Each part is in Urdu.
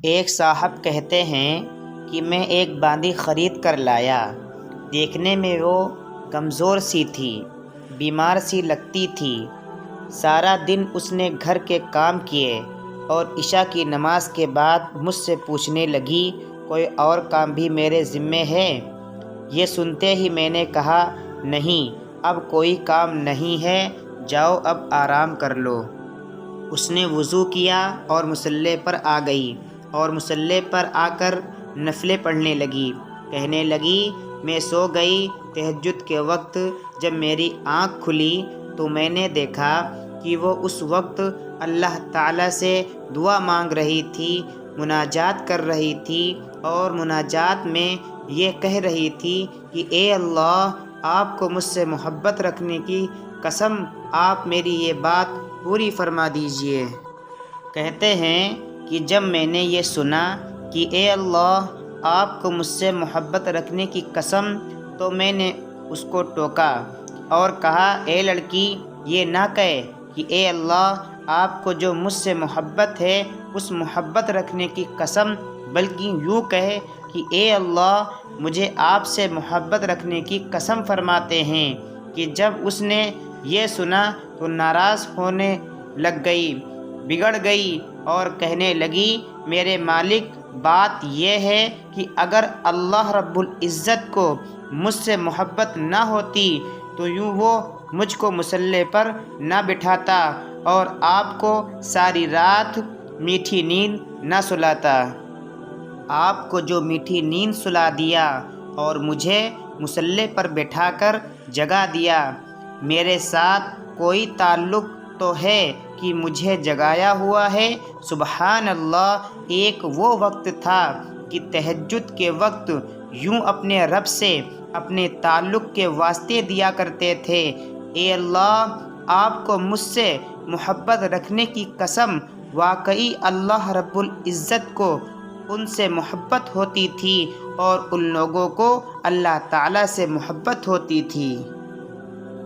ایک صاحب کہتے ہیں کہ میں ایک باندی خرید کر لایا۔ دیکھنے میں وہ کمزور سی تھی، بیمار سی لگتی تھی۔ سارا دن اس نے گھر کے کام کیے اور عشاء کی نماز کے بعد مجھ سے پوچھنے لگی، کوئی اور کام بھی میرے ذمے ہے؟ یہ سنتے ہی میں نے کہا، نہیں، اب کوئی کام نہیں ہے، جاؤ اب آرام کر لو۔ اس نے وضو کیا اور مصلی پر آ گئی اور مصلی پر آ کر نفلیں پڑھنے لگی۔ کہنے لگی، میں سو گئی۔ تہجد کے وقت جب میری آنکھ کھلی تو میں نے دیکھا کہ وہ اس وقت اللہ تعالیٰ سے دعا مانگ رہی تھی، مناجات کر رہی تھی، اور مناجات میں یہ کہہ رہی تھی کہ اے اللہ، آپ کو مجھ سے محبت رکھنے کی قسم، آپ میری یہ بات پوری فرما دیجئے۔ کہتے ہیں کہ جب میں نے یہ سنا کہ اے اللہ، آپ کو مجھ سے محبت رکھنے کی قسم، تو میں نے اس کو ٹوکا اور کہا، اے لڑکی، یہ نہ کہے کہ اے اللہ، آپ کو جو مجھ سے محبت ہے اس محبت رکھنے کی قسم، بلکہ یوں کہے کہ اے اللہ، مجھے آپ سے محبت رکھنے کی قسم فرماتے ہیں۔ کہ جب اس نے یہ سنا تو ناراض ہونے لگ گئی، بگڑ گئی اور کہنے لگی، میرے مالک، بات یہ ہے کہ اگر اللہ رب العزت کو مجھ سے محبت نہ ہوتی تو یوں وہ مجھ کو مصلی پر نہ بٹھاتا اور آپ کو ساری رات میٹھی نیند نہ سلاتا۔ آپ کو جو میٹھی نیند سلا دیا اور مجھے مصلی پر بٹھا کر جگا دیا، میرے ساتھ کوئی تعلق تو ہے کہ مجھے جگایا ہوا ہے؟ سبحان اللہ! ایک وہ وقت تھا کہ تہجد کے وقت یوں اپنے رب سے اپنے تعلق کے واسطے دیا کرتے تھے، اے اللہ، آپ کو مجھ سے محبت رکھنے کی قسم، واقعی اللہ رب العزت کو ان سے محبت ہوتی تھی اور ان لوگوں کو اللہ تعالیٰ سے محبت ہوتی تھی۔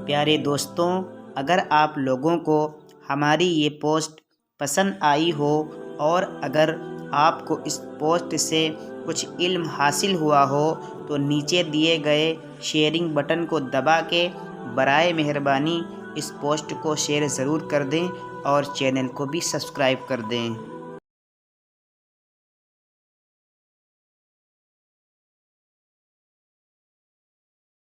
پیارے دوستوں، اگر آپ لوگوں کو ہماری یہ پوسٹ پسند آئی ہو اور اگر آپ کو اس پوسٹ سے کچھ علم حاصل ہوا ہو تو نیچے دیے گئے شیئرنگ بٹن کو دبا کے برائے مہربانی اس پوسٹ کو شیئر ضرور کر دیں اور چینل کو بھی سبسکرائب کر دیں۔